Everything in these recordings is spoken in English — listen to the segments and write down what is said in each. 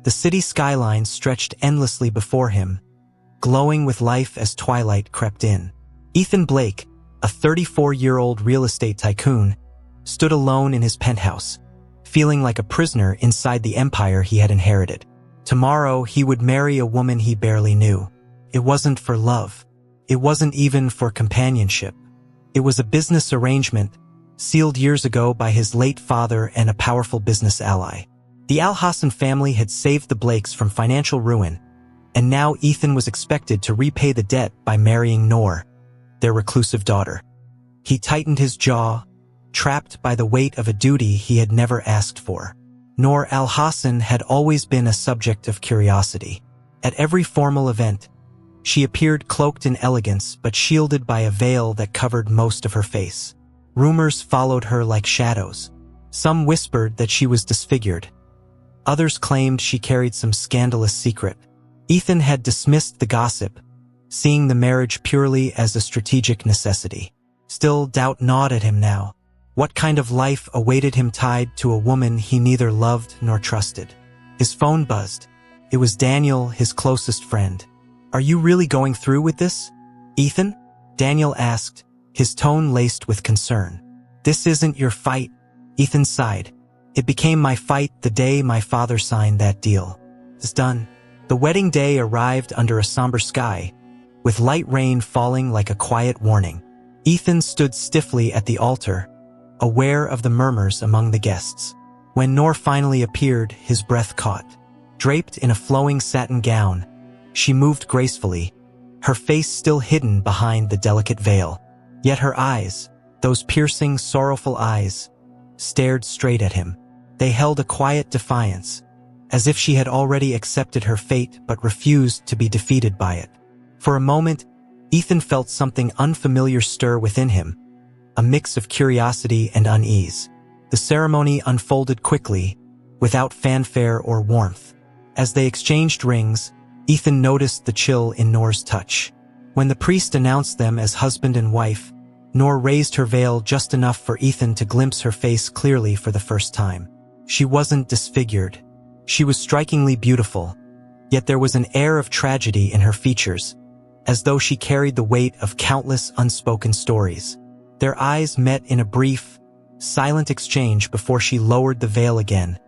The city skyline stretched endlessly before him, glowing with life as twilight crept in. Ethan Blake, a 34-year-old real estate tycoon, stood alone in his penthouse, feeling like a prisoner inside the empire he had inherited. Tomorrow, he would marry a woman he barely knew. It wasn't for love. It wasn't even for companionship. It was a business arrangement, sealed years ago by his late father and a powerful business ally. The Al Hassan family had saved the Blakes from financial ruin, and now Ethan was expected to repay the debt by marrying Noor, their reclusive daughter. He tightened his jaw, trapped by the weight of a duty he had never asked for. Noor Al Hassan had always been a subject of curiosity. At every formal event, she appeared cloaked in elegance but shielded by a veil that covered most of her face. Rumors followed her like shadows. Some whispered that she was disfigured. Others claimed she carried some scandalous secret. Ethan had dismissed the gossip, seeing the marriage purely as a strategic necessity. Still, doubt gnawed at him now. What kind of life awaited him tied to a woman he neither loved nor trusted? His phone buzzed. It was Daniel, his closest friend. "Are you really going through with this, Ethan?" Daniel asked, his tone laced with concern. "This isn't your fight," Ethan sighed. "It became my fight the day my father signed that deal. It's done." The wedding day arrived under a somber sky, with light rain falling like a quiet warning. Ethan stood stiffly at the altar, aware of the murmurs among the guests. When Noor finally appeared, his breath caught. Draped in a flowing satin gown, she moved gracefully, her face still hidden behind the delicate veil. Yet her eyes, those piercing, sorrowful eyes, stared straight at him. They held a quiet defiance, as if she had already accepted her fate but refused to be defeated by it. For a moment, Ethan felt something unfamiliar stir within him, a mix of curiosity and unease. The ceremony unfolded quickly, without fanfare or warmth. As they exchanged rings, Ethan noticed the chill in Noor's touch. When the priest announced them as husband and wife, Noor raised her veil just enough for Ethan to glimpse her face clearly for the first time. She wasn't disfigured. She was strikingly beautiful, yet there was an air of tragedy in her features, as though she carried the weight of countless unspoken stories. Their eyes met in a brief, silent exchange before she lowered the veil again,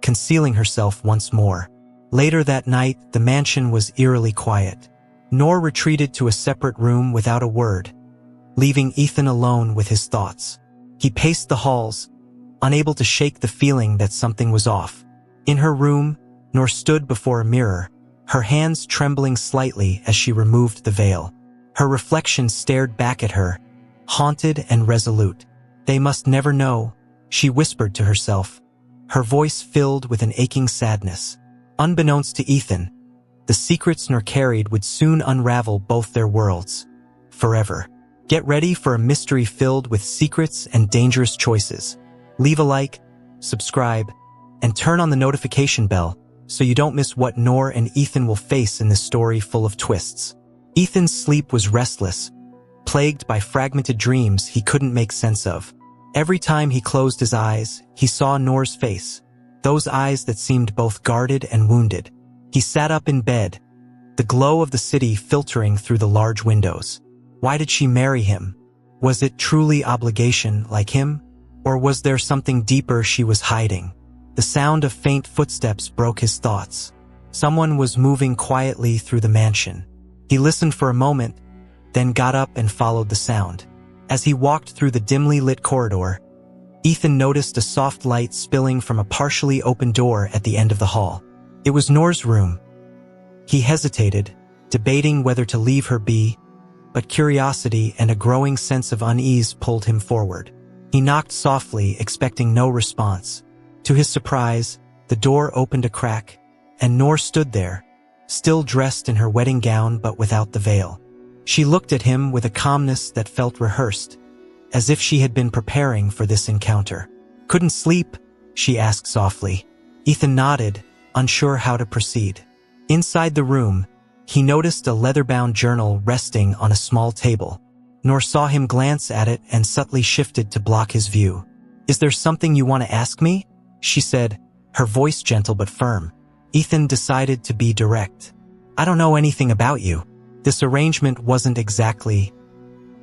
concealing herself once more. Later that night, the mansion was eerily quiet. Noor retreated to a separate room without a word, leaving Ethan alone with his thoughts. He paced the halls, unable to shake the feeling that something was off. In her room, Noor stood before a mirror, her hands trembling slightly as she removed the veil. Her reflection stared back at her, haunted and resolute. "They must never know," she whispered to herself, her voice filled with an aching sadness. Unbeknownst to Ethan, the secrets Noor carried would soon unravel both their worlds, forever. Get ready for a mystery filled with secrets and dangerous choices. Leave a like, subscribe, and turn on the notification bell so you don't miss what Noor and Ethan will face in this story full of twists. Ethan's sleep was restless, plagued by fragmented dreams he couldn't make sense of. Every time he closed his eyes, he saw Noor's face, those eyes that seemed both guarded and wounded. He sat up in bed, the glow of the city filtering through the large windows. Why did she marry him? Was it truly obligation like him? Or was there something deeper she was hiding? The sound of faint footsteps broke his thoughts. Someone was moving quietly through the mansion. He listened for a moment, then got up and followed the sound. As he walked through the dimly lit corridor, Ethan noticed a soft light spilling from a partially open door at the end of the hall. It was Noor's room. He hesitated, debating whether to leave her be, but curiosity and a growing sense of unease pulled him forward. He knocked softly, expecting no response. To his surprise, the door opened a crack, and Noor stood there, still dressed in her wedding gown but without the veil. She looked at him with a calmness that felt rehearsed, as if she had been preparing for this encounter. "Couldn't sleep?" she asked softly. Ethan nodded, unsure how to proceed. Inside the room, he noticed a leather-bound journal resting on a small table. Noor saw him glance at it and subtly shifted to block his view. "Is there something you want to ask me?" she said, her voice gentle but firm. Ethan decided to be direct. I don't know anything about you. This arrangement wasn't exactly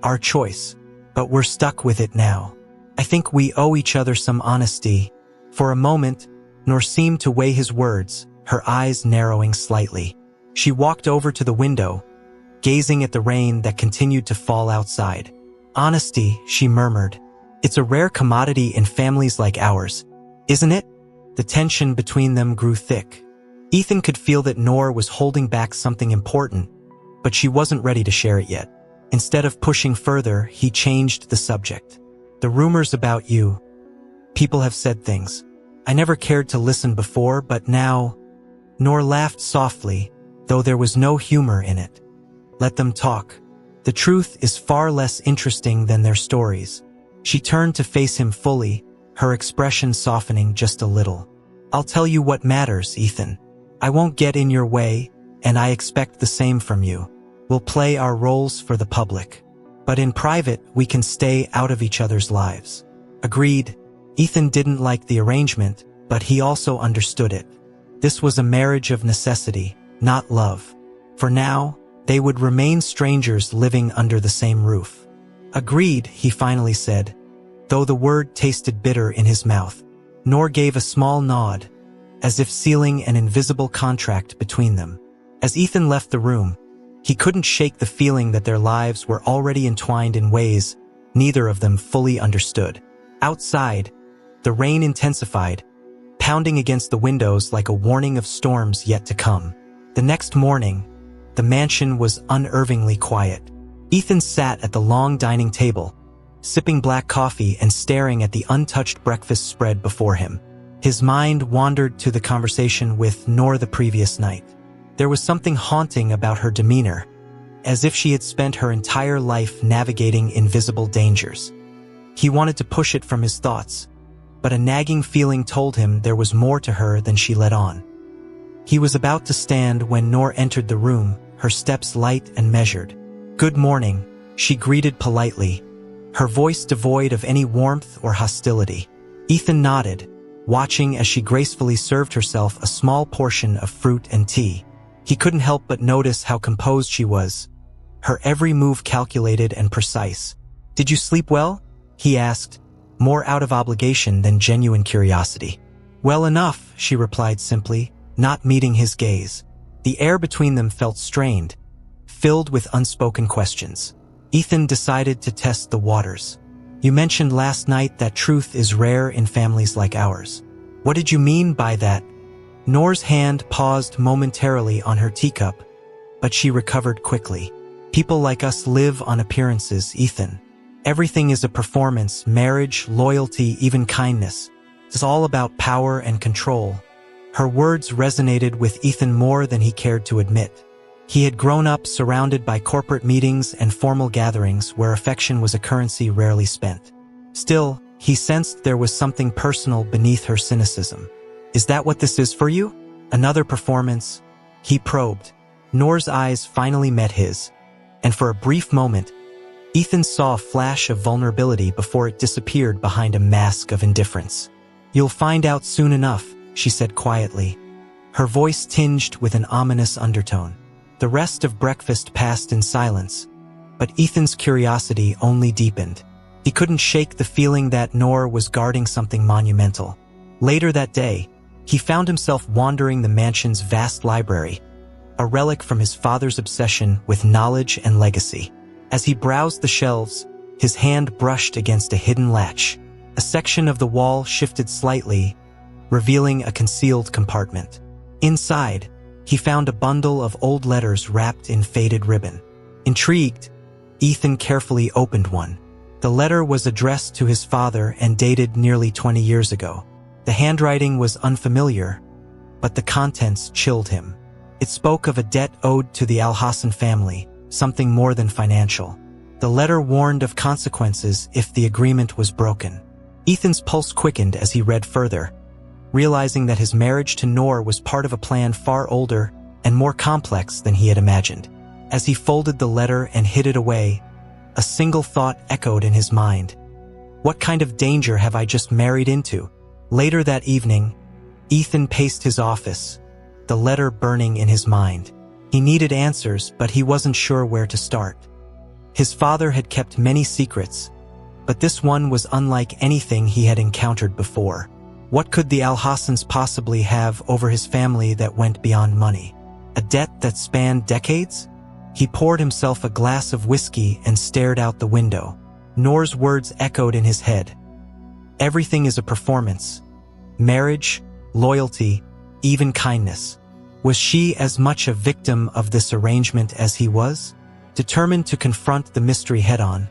our choice, but we're stuck with it now. I think we owe each other some honesty. For a moment, Noor seemed to weigh his words, her eyes narrowing slightly. She walked over to the window, gazing at the rain that continued to fall outside. Honesty, she murmured. It's a rare commodity in families like ours, isn't it? The tension between them grew thick. Ethan could feel that Noor was holding back something important, but she wasn't ready to share it yet. Instead of pushing further, he changed the subject. The rumors about you. People have said things. I never cared to listen before, but now... Noor laughed softly, though there was no humor in it. Let them talk. The truth is far less interesting than their stories. She turned to face him fully, her expression softening just a little. I'll tell you what matters, Ethan. I won't get in your way, and I expect the same from you. We'll play our roles for the public. But in private, we can stay out of each other's lives. Agreed. Ethan didn't like the arrangement, but he also understood it. This was a marriage of necessity, not love. For now, they would remain strangers living under the same roof. Agreed, he finally said, though the word tasted bitter in his mouth. Noor gave a small nod, as if sealing an invisible contract between them. As Ethan left the room, he couldn't shake the feeling that their lives were already entwined in ways neither of them fully understood. Outside, the rain intensified, pounding against the windows like a warning of storms yet to come. The next morning, the mansion was unnervingly quiet. Ethan sat at the long dining table, sipping black coffee and staring at the untouched breakfast spread before him. His mind wandered to the conversation with Noor the previous night. There was something haunting about her demeanor, as if she had spent her entire life navigating invisible dangers. He wanted to push it from his thoughts, but a nagging feeling told him there was more to her than she let on. He was about to stand when Noor entered the room, her steps light and measured. Good morning, she greeted politely, her voice devoid of any warmth or hostility. Ethan nodded, watching as she gracefully served herself a small portion of fruit and tea. He couldn't help but notice how composed she was, her every move calculated and precise. Did you sleep well? He asked, more out of obligation than genuine curiosity. Well enough, she replied simply, not meeting his gaze. The air between them felt strained, filled with unspoken questions. Ethan decided to test the waters. You mentioned last night that truth is rare in families like ours. What did you mean by that? Noor's hand paused momentarily on her teacup, but she recovered quickly. People like us live on appearances, Ethan. Everything is a performance, marriage, loyalty, even kindness. It's all about power and control. Her words resonated with Ethan more than he cared to admit. He had grown up surrounded by corporate meetings and formal gatherings where affection was a currency rarely spent. Still, he sensed there was something personal beneath her cynicism. Is that what this is for you? Another performance? He probed. Noor's eyes finally met his, and for a brief moment, Ethan saw a flash of vulnerability before it disappeared behind a mask of indifference. You'll find out soon enough, she said quietly, her voice tinged with an ominous undertone. The rest of breakfast passed in silence, but Ethan's curiosity only deepened. He couldn't shake the feeling that Noor was guarding something monumental. Later that day, he found himself wandering the mansion's vast library, a relic from his father's obsession with knowledge and legacy. As he browsed the shelves, his hand brushed against a hidden latch. A section of the wall shifted slightly, revealing a concealed compartment. Inside, he found a bundle of old letters wrapped in faded ribbon. Intrigued, Ethan carefully opened one. The letter was addressed to his father and dated nearly 20 years ago. The handwriting was unfamiliar, but the contents chilled him. It spoke of a debt owed to the Al-Hassan family, something more than financial. The letter warned of consequences if the agreement was broken. Ethan's pulse quickened as he read further, realizing that his marriage to Noor was part of a plan far older and more complex than he had imagined. As he folded the letter and hid it away, a single thought echoed in his mind. What kind of danger have I just married into? Later that evening, Ethan paced his office, the letter burning in his mind. He needed answers, but he wasn't sure where to start. His father had kept many secrets, but this one was unlike anything he had encountered before. What could the Al-Hassans possibly have over his family that went beyond money? A debt that spanned decades? He poured himself a glass of whiskey and stared out the window. Noor's words echoed in his head. Everything is a performance. Marriage, loyalty, even kindness. Was she as much a victim of this arrangement as he was? Determined to confront the mystery head-on,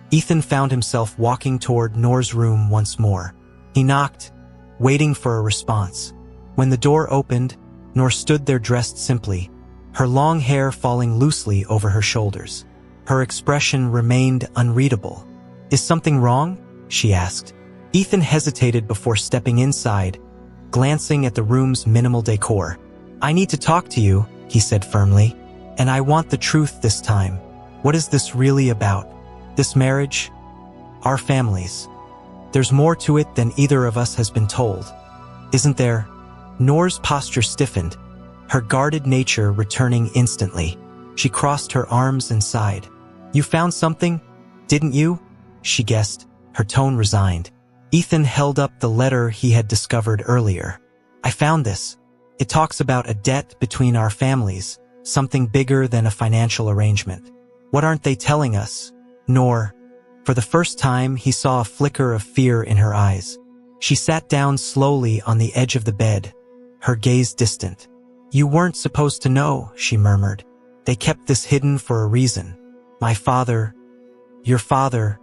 Ethan found himself walking toward Noor's room once more. He knocked, waiting for a response. When the door opened, Noor stood there dressed simply, her long hair falling loosely over her shoulders. Her expression remained unreadable. "Is something wrong?" she asked. Ethan hesitated before stepping inside, glancing at the room's minimal decor. "I need to talk to you," he said firmly, "and I want the truth this time. What is this really about? This marriage? Our families? There's more to it than either of us has been told. Isn't there?" Noor's posture stiffened, her guarded nature returning instantly. She crossed her arms and sighed. "You found something, didn't you?" she guessed, her tone resigned. Ethan held up the letter he had discovered earlier. "I found this. It talks about a debt between our families, something bigger than a financial arrangement. What aren't they telling us?" Noor. For the first time, he saw a flicker of fear in her eyes. She sat down slowly on the edge of the bed, her gaze distant. "You weren't supposed to know," she murmured. "They kept this hidden for a reason. My father, your father,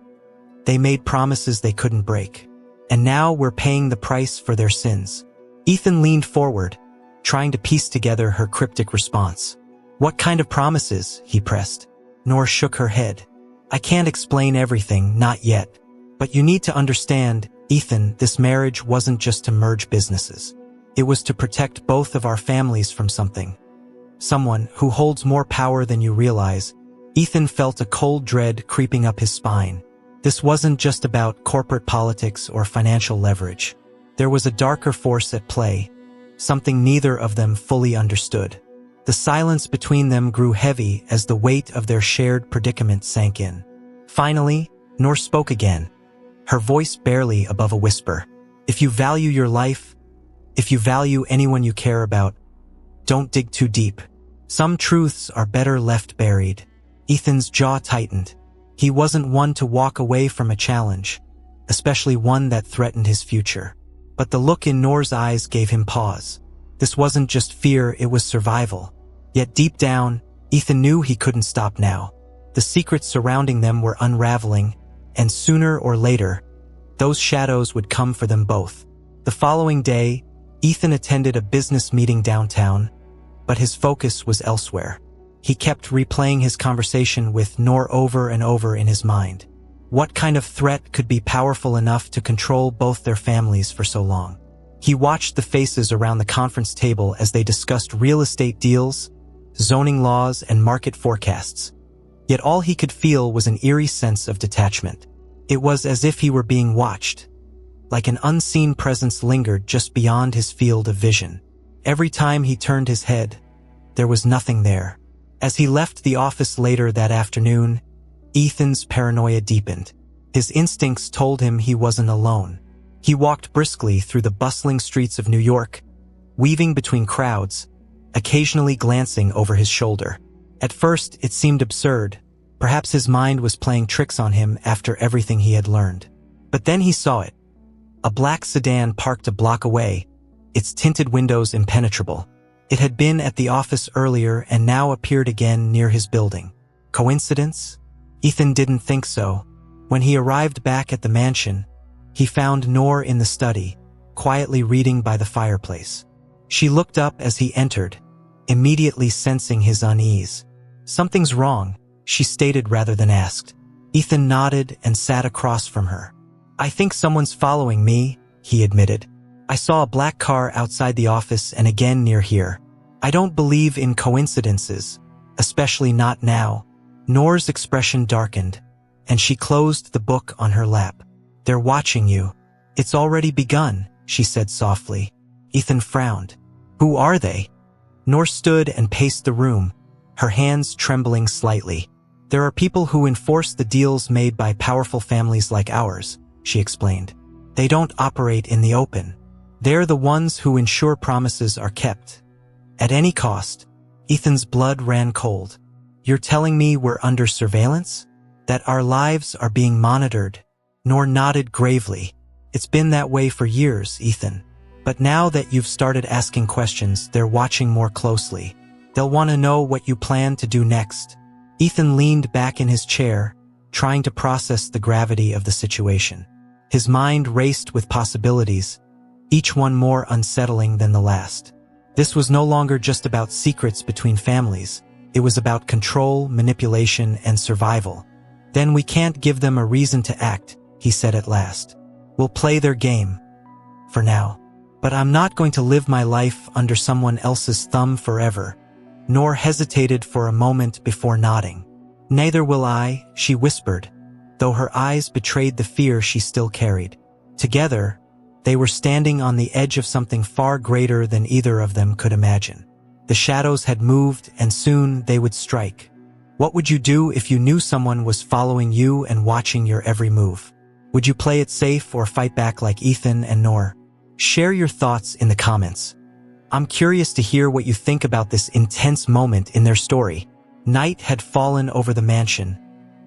they made promises they couldn't break. And now we're paying the price for their sins." Ethan leaned forward, trying to piece together her cryptic response. "What kind of promises?" he pressed. Noor shook her head. "I can't explain everything, not yet. But you need to understand, Ethan, this marriage wasn't just to merge businesses. It was to protect both of our families from something. Someone who holds more power than you realize." Ethan felt a cold dread creeping up his spine. This wasn't just about corporate politics or financial leverage. There was a darker force at play, something neither of them fully understood. The silence between them grew heavy as the weight of their shared predicament sank in. Finally, Noor spoke again, her voice barely above a whisper. "If you value your life, if you value anyone you care about, don't dig too deep. Some truths are better left buried." Ethan's jaw tightened. He wasn't one to walk away from a challenge, especially one that threatened his future. But the look in Noor's eyes gave him pause. This wasn't just fear, it was survival. Yet deep down, Ethan knew he couldn't stop now. The secrets surrounding them were unraveling, and sooner or later, those shadows would come for them both. The following day, Ethan attended a business meeting downtown, but his focus was elsewhere. He kept replaying his conversation with Noor over and over in his mind. What kind of threat could be powerful enough to control both their families for so long? He watched the faces around the conference table as they discussed real estate deals, zoning laws, and market forecasts. Yet all he could feel was an eerie sense of detachment. It was as if he were being watched, like an unseen presence lingered just beyond his field of vision. Every time he turned his head, there was nothing there. As he left the office later that afternoon, Ethan's paranoia deepened. His instincts told him he wasn't alone. He walked briskly through the bustling streets of New York, weaving between crowds, occasionally glancing over his shoulder. At first, it seemed absurd. Perhaps his mind was playing tricks on him after everything he had learned. But then he saw it. A black sedan parked a block away, its tinted windows impenetrable. It had been at the office earlier and now appeared again near his building. Coincidence? Ethan didn't think so. When he arrived back at the mansion, he found Noor in the study, quietly reading by the fireplace. She looked up as he entered, immediately sensing his unease. "Something's wrong," she stated rather than asked. Ethan nodded and sat across from her. "I think someone's following me," he admitted. "I saw a black car outside the office and again near here. I don't believe in coincidences, especially not now." Noor's expression darkened, and she closed the book on her lap. "They're watching you. It's already begun," she said softly. Ethan frowned. "Who are they?" Noor stood and paced the room, her hands trembling slightly. "There are people who enforce the deals made by powerful families like ours," she explained. "They don't operate in the open. They're the ones who ensure promises are kept. At any cost." Ethan's blood ran cold. "You're telling me we're under surveillance? That our lives are being monitored?" Noor nodded gravely. "It's been that way for years, Ethan. But now that you've started asking questions, they're watching more closely. They'll want to know what you plan to do next." Ethan leaned back in his chair, trying to process the gravity of the situation. His mind raced with possibilities, each one more unsettling than the last. This was no longer just about secrets between families. It was about control, manipulation, and survival. "Then we can't give them a reason to act," he said at last. "We'll play their game. For now. But I'm not going to live my life under someone else's thumb forever." Noor hesitated for a moment before nodding. "Neither will I," she whispered, though her eyes betrayed the fear she still carried. Together, they were standing on the edge of something far greater than either of them could imagine. The shadows had moved, and soon they would strike. What would you do if you knew someone was following you and watching your every move? Would you play it safe or fight back like Ethan and Noor? Share your thoughts in the comments. I'm curious to hear what you think about this intense moment in their story. Night had fallen over the mansion,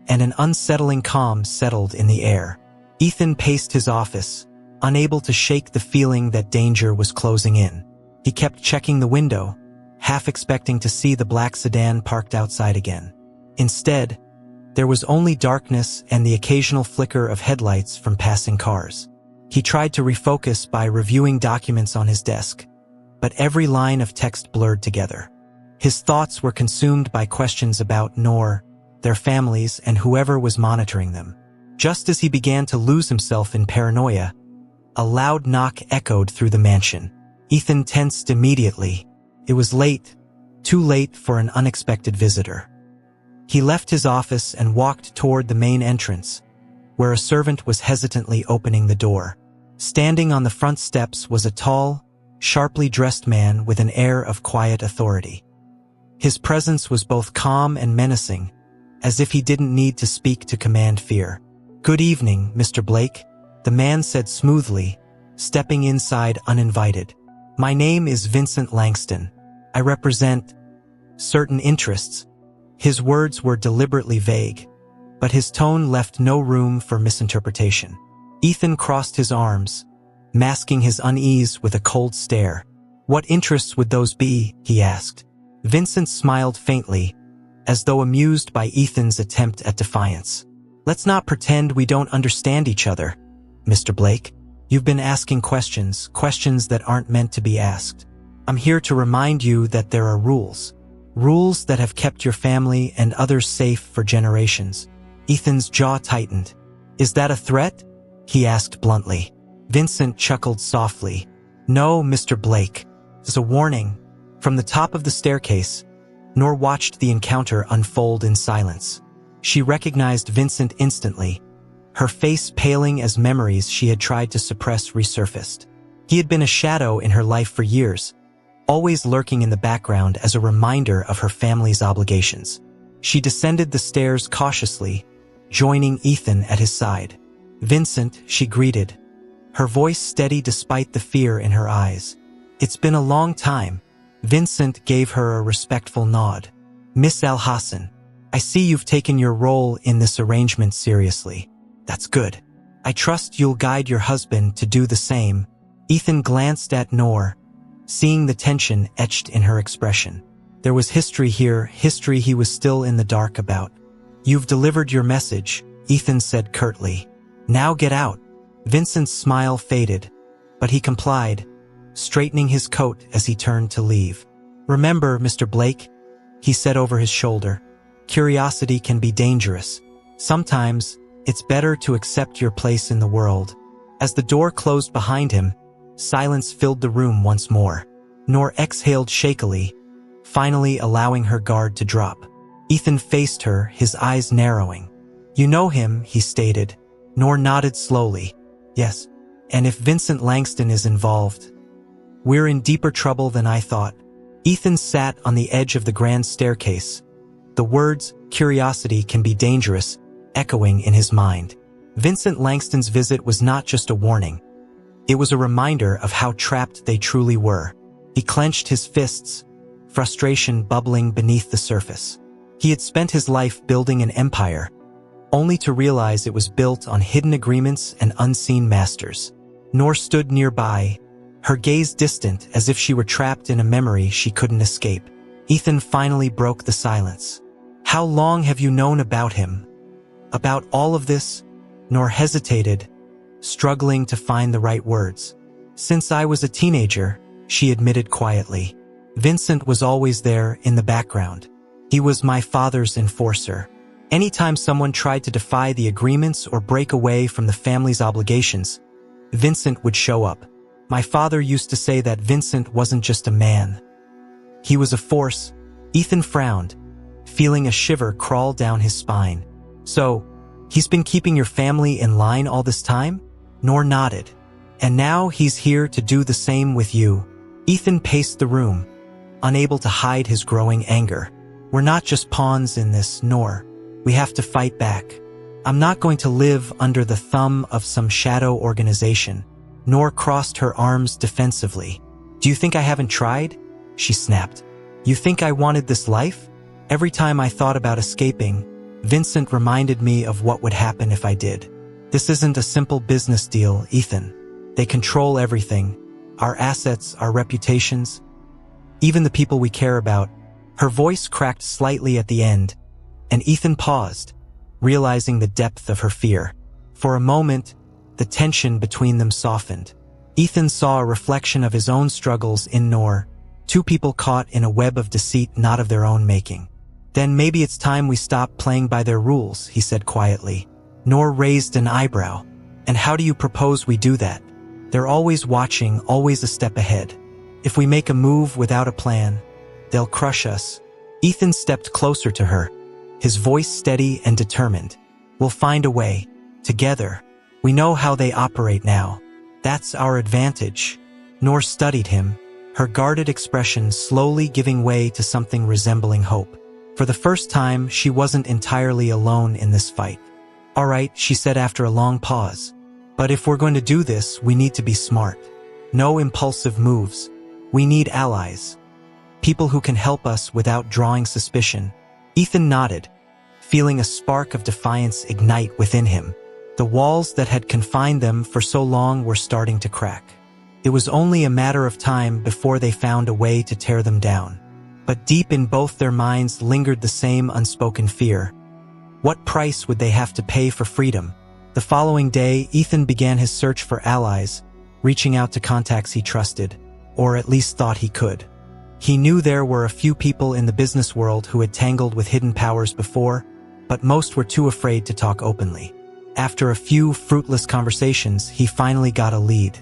and an unsettling calm settled in the air. Ethan paced his office, unable to shake the feeling that danger was closing in. He kept checking the window, half expecting to see the black sedan parked outside again. Instead, there was only darkness and the occasional flicker of headlights from passing cars. He tried to refocus by reviewing documents on his desk, but every line of text blurred together. His thoughts were consumed by questions about Noor, their families, and whoever was monitoring them. Just as he began to lose himself in paranoia, a loud knock echoed through the mansion. Ethan tensed immediately. It was late, too late for an unexpected visitor. He left his office and walked toward the main entrance, where a servant was hesitantly opening the door. Standing on the front steps was a tall, sharply dressed man with an air of quiet authority. His presence was both calm and menacing, as if he didn't need to speak to command fear. "Good evening, Mr. Blake," the man said smoothly, stepping inside uninvited. "My name is Vincent Langston. I represent certain interests." His words were deliberately vague, but his tone left no room for misinterpretation. Ethan crossed his arms, masking his unease with a cold stare. "What interests would those be?" he asked. Vincent smiled faintly, as though amused by Ethan's attempt at defiance. "Let's not pretend we don't understand each other, Mr. Blake. You've been asking questions that aren't meant to be asked. I'm here to remind you that there are rules. Rules that have kept your family and others safe for generations." Ethan's jaw tightened. "Is that a threat?" he asked bluntly. Vincent chuckled softly. "No, Mr. Blake. It's a warning." From the top of the staircase, Noor watched the encounter unfold in silence. She recognized Vincent instantly, her face paling as memories she had tried to suppress resurfaced. He had been a shadow in her life for years, always lurking in the background as a reminder of her family's obligations. She descended the stairs cautiously, joining Ethan at his side. "Vincent," she greeted, her voice steady despite the fear in her eyes. "It's been a long time." Vincent gave her a respectful nod. "Miss Al-Hassan, I see you've taken your role in this arrangement seriously. That's good. I trust you'll guide your husband to do the same." Ethan glanced at Noor, seeing the tension etched in her expression. There was history here, history he was still in the dark about. "You've delivered your message," Ethan said curtly. "Now get out." Vincent's smile faded, but he complied, straightening his coat as he turned to leave. "Remember, Mr. Blake," he said over his shoulder, "curiosity can be dangerous. Sometimes, it's better to accept your place in the world." As the door closed behind him, silence filled the room once more. Noor exhaled shakily, finally allowing her guard to drop. Ethan faced her, his eyes narrowing. "You know him," he stated. Noor nodded slowly. "Yes. And if Vincent Langston is involved, we're in deeper trouble than I thought." Ethan sat on the edge of the grand staircase. The words, "Curiosity can be dangerous," echoing in his mind. Vincent Langston's visit was not just a warning. It was a reminder of how trapped they truly were. He clenched his fists, frustration bubbling beneath the surface. He had spent his life building an empire, only to realize it was built on hidden agreements and unseen masters. Nor stood nearby, her gaze distant as if she were trapped in a memory she couldn't escape. Ethan finally broke the silence. "How long have you known about him? About all of this?" Nor hesitated, struggling to find the right words. "Since I was a teenager," she admitted quietly. "Vincent was always there in the background. He was my father's enforcer. Anytime someone tried to defy the agreements or break away from the family's obligations, Vincent would show up. My father used to say that Vincent wasn't just a man. He was a force." Ethan frowned, feeling a shiver crawl down his spine. "So, he's been keeping your family in line all this time?" Nor nodded. "And now he's here to do the same with you." Ethan paced the room, unable to hide his growing anger. "We're not just pawns in this, Nor. We have to fight back. I'm not going to live under the thumb of some shadow organization." Nor crossed her arms defensively. "Do you think I haven't tried?" she snapped. "You think I wanted this life? Every time I thought about escaping, Vincent reminded me of what would happen if I did. This isn't a simple business deal, Ethan. They control everything. Our assets, our reputations, even the people we care about." Her voice cracked slightly at the end, and Ethan paused, realizing the depth of her fear. For a moment, the tension between them softened. Ethan saw a reflection of his own struggles in Nor, two people caught in a web of deceit not of their own making. "Then maybe it's time we stop playing by their rules," he said quietly. Nor raised an eyebrow. "And how do you propose we do that? They're always watching, always a step ahead. If we make a move without a plan, they'll crush us." Ethan stepped closer to her, his voice steady and determined. "We'll find a way. Together. We know how they operate now. That's our advantage." Nor studied him, her guarded expression slowly giving way to something resembling hope. For the first time, she wasn't entirely alone in this fight. "All right," she said after a long pause. "But if we're going to do this, we need to be smart. No impulsive moves. We need allies. People who can help us without drawing suspicion." Ethan nodded, feeling a spark of defiance ignite within him. The walls that had confined them for so long were starting to crack. It was only a matter of time before they found a way to tear them down. But deep in both their minds lingered the same unspoken fear. What price would they have to pay for freedom? The following day, Ethan began his search for allies, reaching out to contacts he trusted, or at least thought he could. He knew there were a few people in the business world who had tangled with hidden powers before, but most were too afraid to talk openly. After a few fruitless conversations, he finally got a lead.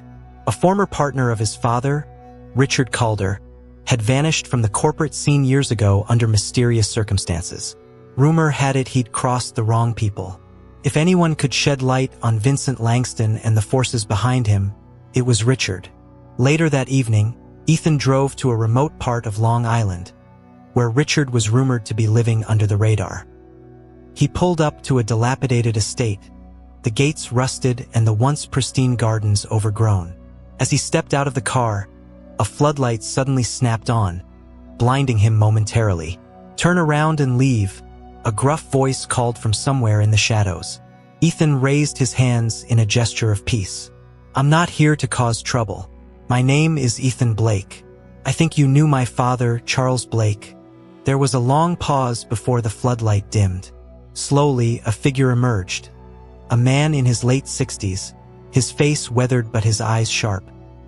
A former partner of his father, Richard Calder, had vanished from the corporate scene years ago under mysterious circumstances. Rumor had it he'd crossed the wrong people. If anyone could shed light on Vincent Langston and the forces behind him, it was Richard. Later that evening, Ethan drove to a remote part of Long Island, where Richard was rumored to be living under the radar. He pulled up to a dilapidated estate, the gates rusted and the once pristine gardens overgrown. As he stepped out of the car, a floodlight suddenly snapped on, blinding him momentarily. "Turn around and leave," a gruff voice called from somewhere in the shadows. Ethan raised his hands in a gesture of peace. "I'm not here to cause trouble. My name is Ethan Blake. I think you knew my father, Charles Blake." There was a long pause before the floodlight dimmed. Slowly, a figure emerged. A man in his late 60s, his face weathered but his eyes sharp.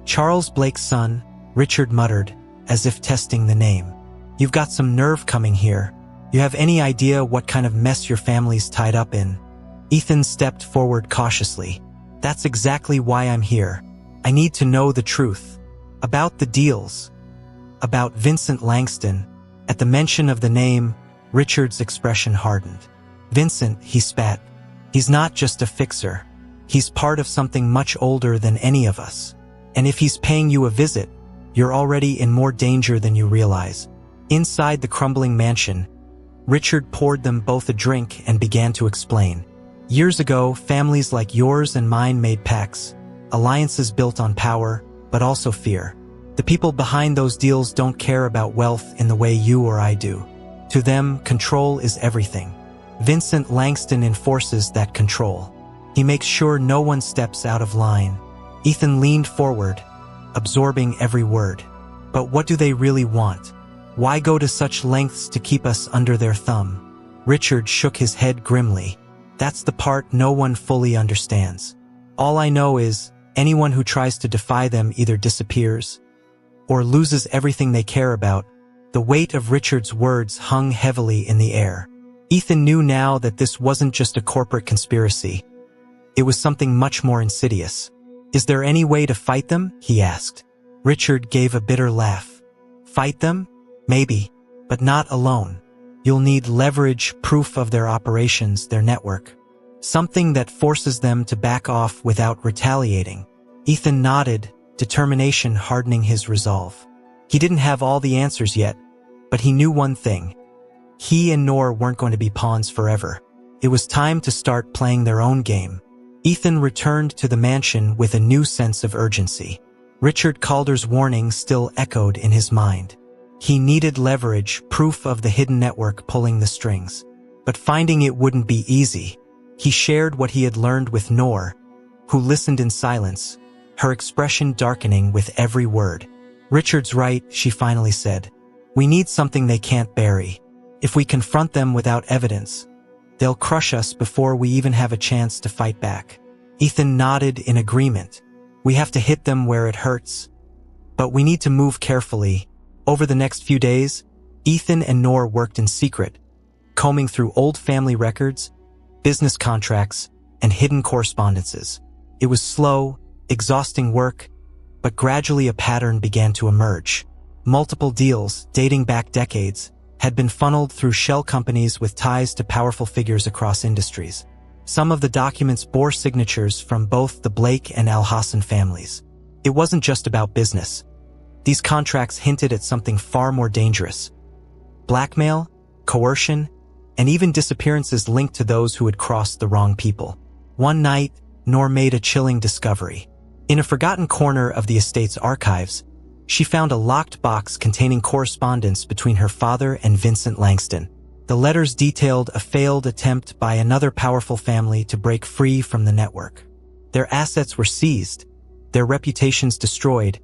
"Charles Blake's son," Richard muttered, as if testing the name. "You've got some nerve coming here. You have any idea what kind of mess your family's tied up in?" Ethan stepped forward cautiously. "That's exactly why I'm here. I need to know the truth. About the deals. About Vincent Langston." At the mention of the name, Richard's expression hardened. "Vincent," he spat. "He's not just a fixer. He's part of something much older than any of us. And if he's paying you a visit, You're already in more danger than you realize." Inside the crumbling mansion, Richard poured them both a drink and began to explain. "Years ago, families like yours and mine made pacts, alliances built on power, but also fear. The people behind those deals don't care about wealth in the way you or I do. To them, control is everything. Vincent Langston enforces that control. He makes sure no one steps out of line." Ethan leaned forward, absorbing every word. "But what do they really want? Why go to such lengths to keep us under their thumb?" Richard shook his head grimly. "That's the part no one fully understands. All I know is, anyone who tries to defy them either disappears or loses everything they care about." The weight of Richard's words hung heavily in the air. Ethan knew now that this wasn't just a corporate conspiracy. It was something much more insidious. "Is there any way to fight them?" he asked. Richard gave a bitter laugh. "Fight them? Maybe, but not alone. You'll need leverage, proof of their operations, their network. Something that forces them to back off without retaliating." Ethan nodded, determination hardening his resolve. He didn't have all the answers yet, but he knew one thing. He and Noor weren't going to be pawns forever. It was time to start playing their own game. Ethan returned to the mansion with a new sense of urgency. Richard Calder's warning still echoed in his mind. He needed leverage, proof of the hidden network pulling the strings. But finding it wouldn't be easy. He shared what he had learned with Noor, who listened in silence, her expression darkening with every word. "Richard's right," she finally said. "We need something they can't bury. If we confront them without evidence, they'll crush us before we even have a chance to fight back." Ethan nodded in agreement. "We have to hit them where it hurts. But we need to move carefully." Over the next few days, Ethan and Noor worked in secret, combing through old family records, business contracts, and hidden correspondences. It was slow, exhausting work, but gradually a pattern began to emerge. Multiple deals, dating back decades, had been funneled through shell companies with ties to powerful figures across industries. Some of the documents bore signatures from both the Blake and Al Hassan families. It wasn't just about business. These contracts hinted at something far more dangerous: blackmail, coercion, and even disappearances linked to those who had crossed the wrong people. One night, Noor made a chilling discovery. In a forgotten corner of the estate's archives, she found a locked box containing correspondence between her father and Vincent Langston. The letters detailed a failed attempt by another powerful family to break free from the network. Their assets were seized, their reputations destroyed,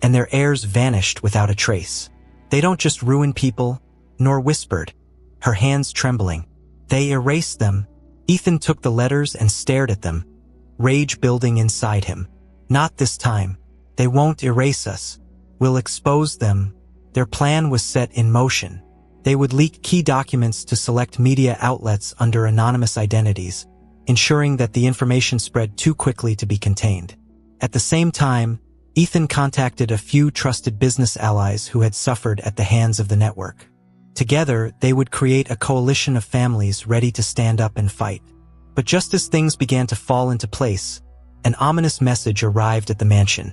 and their heirs vanished without a trace. "They don't just ruin people," Noor whispered, her hands trembling. "They erase them." Ethan took the letters and stared at them, rage building inside him. "Not this time. They won't erase us. We'll expose them." Their plan was set in motion. They would leak key documents to select media outlets under anonymous identities, ensuring that the information spread too quickly to be contained. At the same time, Ethan contacted a few trusted business allies who had suffered at the hands of the network. Together, they would create a coalition of families ready to stand up and fight. But just as things began to fall into place, an ominous message arrived at the mansion.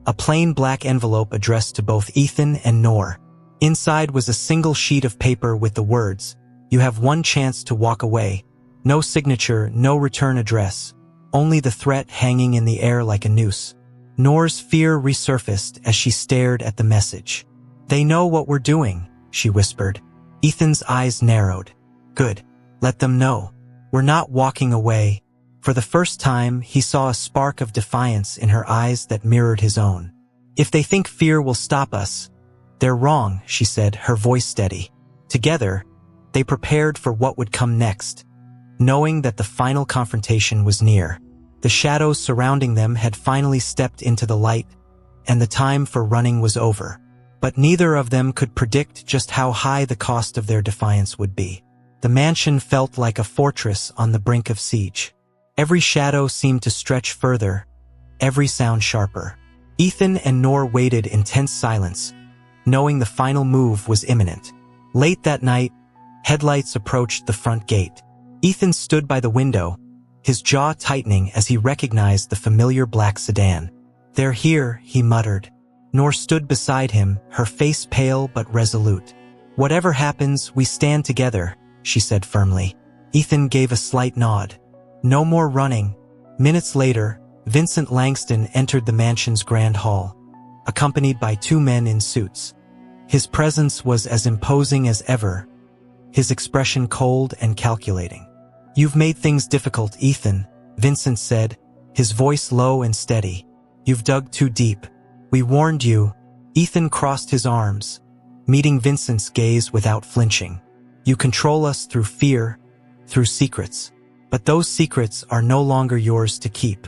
A plain black envelope addressed to both Ethan and Noor. Inside was a single sheet of paper with the words, "You have one chance to walk away." No signature, no return address, only the threat hanging in the air like a noose. Noor's fear resurfaced as she stared at the message. "They know what we're doing," she whispered. Ethan's eyes narrowed. "Good. Let them know. We're not walking away." For the first time, he saw a spark of defiance in her eyes that mirrored his own. "If they think fear will stop us, they're wrong," she said, her voice steady. Together, they prepared for what would come next, knowing that the final confrontation was near. The shadows surrounding them had finally stepped into the light, and the time for running was over. But neither of them could predict just how high the cost of their defiance would be. The mansion felt like a fortress on the brink of siege. Every shadow seemed to stretch further, every sound sharper. Ethan and Noor waited in tense silence, knowing the final move was imminent. Late that night, headlights approached the front gate. Ethan stood by the window, his jaw tightening as he recognized the familiar black sedan. "They're here," he muttered. Noor stood beside him, her face pale but resolute. "Whatever happens, we stand together," she said firmly. Ethan gave a slight nod. "No more running." Minutes later, Vincent Langston entered the mansion's grand hall, accompanied by two men in suits. His presence was as imposing as ever, his expression cold and calculating. "You've made things difficult, Ethan," Vincent said, his voice low and steady. "You've dug too deep. We warned you." Ethan crossed his arms, meeting Vincent's gaze without flinching. "You control us through fear, through secrets. But those secrets are no longer yours to keep.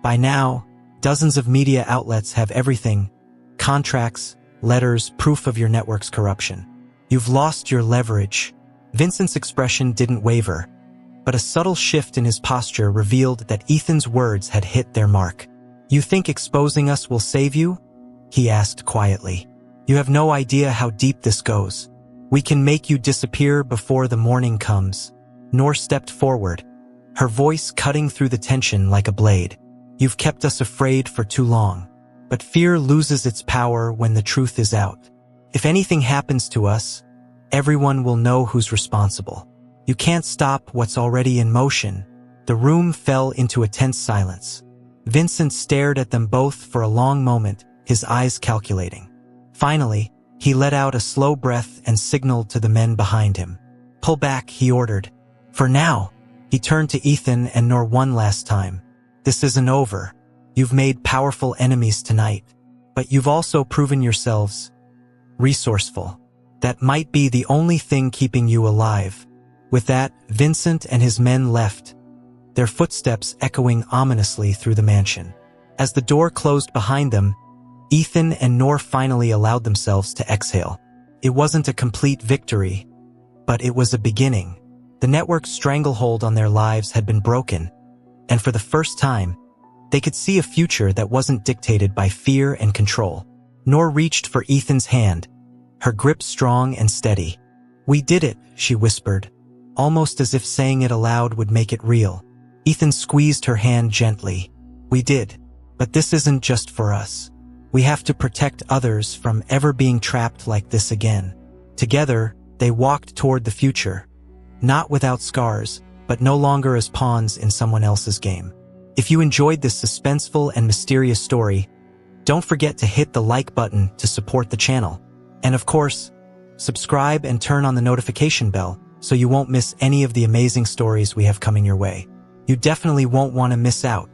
By now, dozens of media outlets have everything: contracts, letters, proof of your network's corruption. You've lost your leverage." Vincent's expression didn't waver, but a subtle shift in his posture revealed that Ethan's words had hit their mark. "You think exposing us will save you?" he asked quietly. "You have no idea how deep this goes. We can make you disappear before the morning comes." Noor stepped forward, her voice cutting through the tension like a blade. "You've kept us afraid for too long. But fear loses its power when the truth is out. If anything happens to us, everyone will know who's responsible. You can't stop what's already in motion." The room fell into a tense silence. Vincent stared at them both for a long moment, his eyes calculating. Finally, he let out a slow breath and signaled to the men behind him. "Pull back," he ordered. "For now." He turned to Ethan and Noor one last time. "This isn't over. You've made powerful enemies tonight, but you've also proven yourselves resourceful. That might be the only thing keeping you alive." With that, Vincent and his men left, their footsteps echoing ominously through the mansion. As the door closed behind them, Ethan and Noor finally allowed themselves to exhale. It wasn't a complete victory, but it was a beginning. The network's stranglehold on their lives had been broken, and for the first time, they could see a future that wasn't dictated by fear and control. Noor reached for Ethan's hand, her grip strong and steady. "We did it," she whispered, almost as if saying it aloud would make it real. Ethan squeezed her hand gently. "We did, but this isn't just for us. We have to protect others from ever being trapped like this again." Together, they walked toward the future, not without scars, but no longer as pawns in someone else's game. If you enjoyed this suspenseful and mysterious story, don't forget to hit the like button to support the channel. And of course, subscribe and turn on the notification bell so you won't miss any of the amazing stories we have coming your way. You definitely won't want to miss out.